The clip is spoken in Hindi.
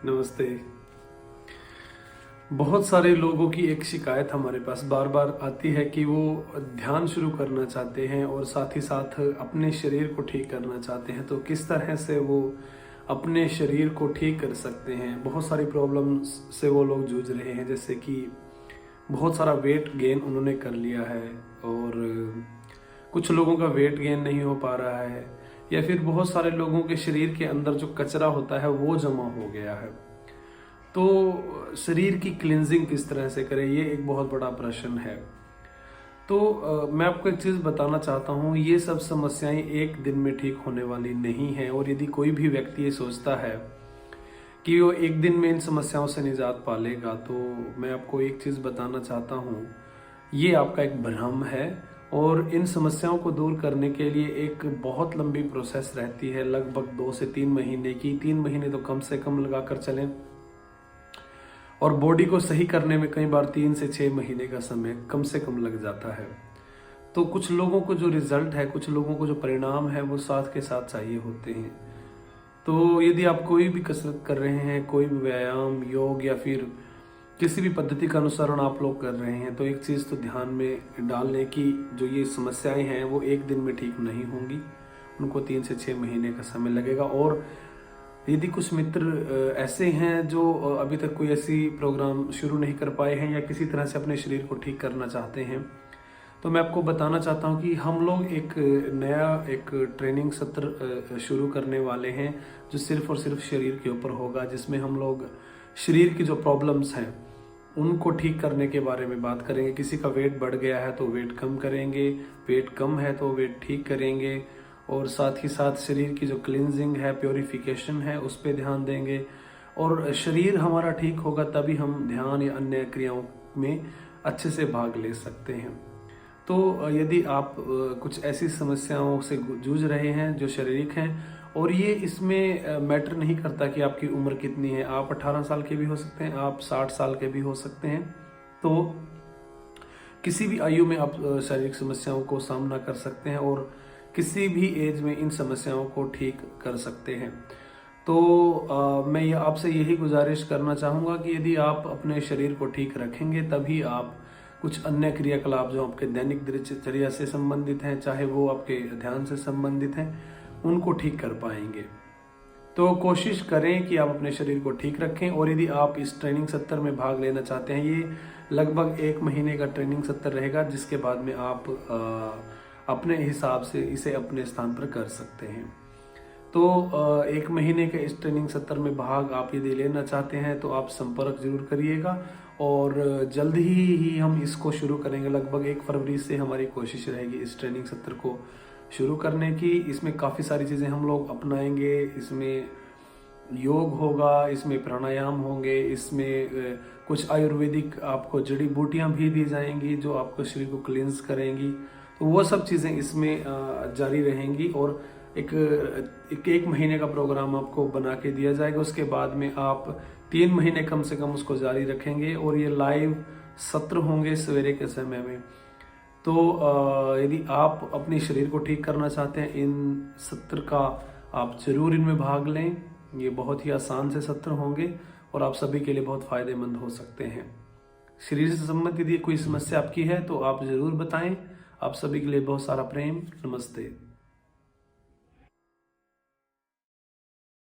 नमस्ते। बहुत सारे लोगों की एक शिकायत हमारे पास बार बार आती है कि वो ध्यान शुरू करना चाहते हैं और साथ ही साथ अपने शरीर को ठीक करना चाहते हैं। तो किस तरह से वो अपने शरीर को ठीक कर सकते हैं? बहुत सारी प्रॉब्लम्स से वो लोग जूझ रहे हैं, जैसे कि बहुत सारा वेट गेन उन्होंने कर लिया है और कुछ लोगों का वेट गेन नहीं हो पा रहा है, या फिर बहुत सारे लोगों के शरीर के अंदर जो कचरा होता है वो जमा हो गया है। तो शरीर की क्लिनजिंग किस तरह से करें, ये एक बहुत बड़ा प्रश्न है। तो मैं आपको एक चीज़ बताना चाहता हूँ, ये सब समस्याएं एक दिन में ठीक होने वाली नहीं है। और यदि कोई भी व्यक्ति ये सोचता है कि वो एक दिन में इन समस्याओं से निजात पा लेगा, तो मैं आपको एक चीज़ बताना चाहता हूँ, ये आपका एक भ्रम है। और इन समस्याओं को दूर करने के लिए एक बहुत लंबी प्रोसेस रहती है, लगभग 2 से 3 महीने की। 3 महीने तो कम से कम लगा कर चलें, और बॉडी को सही करने में कई बार 3 से 6 महीने का समय कम से कम लग जाता है। तो कुछ लोगों को जो रिजल्ट है, कुछ लोगों को जो परिणाम है, वो साथ के साथ चाहिए होते हैं। तो यदि आप कोई भी कसरत कर रहे हैं, कोई भी व्यायाम, योग या फिर किसी भी पद्धति का अनुसरण आप लोग कर रहे हैं, तो एक चीज़ तो ध्यान में डाल लें कि जो ये समस्याएं हैं वो एक दिन में ठीक नहीं होंगी, उनको 3 से 6 महीने का समय लगेगा। और यदि कुछ मित्र ऐसे हैं जो अभी तक कोई ऐसी प्रोग्राम शुरू नहीं कर पाए हैं या किसी तरह से अपने शरीर को ठीक करना चाहते हैं, तो मैं आपको बताना चाहता हूं कि हम लोग एक नया ट्रेनिंग सत्र शुरू करने वाले हैं, जो सिर्फ और सिर्फ शरीर के ऊपर होगा, जिसमें हम लोग शरीर की जो प्रॉब्लम्स हैं उनको ठीक करने के बारे में बात करेंगे। किसी का वेट बढ़ गया है तो वेट कम करेंगे, वेट कम है तो वेट ठीक करेंगे, और साथ ही साथ शरीर की जो क्लिनजिंग है, प्योरिफिकेशन है, उस पर ध्यान देंगे। और शरीर हमारा ठीक होगा तभी हम ध्यान या अन्य क्रियाओं में अच्छे से भाग ले सकते हैं। तो यदि आप कुछ ऐसी समस्याओं से जूझ रहे हैं जो शारीरिक हैं, और ये इसमें मैटर नहीं करता कि आपकी उम्र कितनी है, आप 18 साल के भी हो सकते हैं, आप 60 साल के भी हो सकते हैं। तो किसी भी आयु में आप शारीरिक समस्याओं को सामना कर सकते हैं और किसी भी एज में इन समस्याओं को ठीक कर सकते हैं। तो मैं ये आपसे यही गुजारिश करना चाहूँगा कि यदि आप अपने शरीर को ठीक रखेंगे, तभी आप कुछ अन्य क्रियाकलाप जो आपके दैनिक दिनचर्या से संबंधित हैं, चाहे वो आपके ध्यान से संबंधित हैं, उनको ठीक कर पाएंगे। तो कोशिश करें कि आप अपने शरीर को ठीक रखें। और यदि आप इस ट्रेनिंग सत्र में भाग लेना चाहते हैं, ये लगभग 1 महीने का ट्रेनिंग सत्र रहेगा, जिसके बाद में आप अपने हिसाब से इसे अपने स्थान पर कर सकते हैं। तो 1 महीने के इस ट्रेनिंग सत्र में भाग आप यदि लेना चाहते हैं तो आप संपर्क जरूर करिएगा, और जल्द ही हम इसको शुरू करेंगे। लगभग 1 फरवरी से हमारी कोशिश रहेगी इस ट्रेनिंग सत्र को शुरू करने की। इसमें काफ़ी सारी चीज़ें हम लोग अपनाएंगे। इसमें योग होगा, इसमें प्राणायाम होंगे, इसमें कुछ आयुर्वेदिक आपको जड़ी बूटियां भी दी जाएंगी जो आपको शरीर को क्लींस करेंगी। तो वो सब चीज़ें इसमें जारी रहेंगी, और एक महीने का प्रोग्राम आपको बना के दिया जाएगा। उसके बाद में आप 3 महीने कम से कम उसको जारी रखेंगे, और ये लाइव सत्र होंगे सवेरे के समय में। तो यदि आप अपने शरीर को ठीक करना चाहते हैं, इन सत्र का आप जरूर इनमें भाग लें। ये बहुत ही आसान से सत्र होंगे और आप सभी के लिए बहुत फायदेमंद हो सकते हैं। शरीर से संबंधित यदि कोई समस्या आपकी है तो आप जरूर बताएं। आप सभी के लिए बहुत सारा प्रेम। नमस्ते।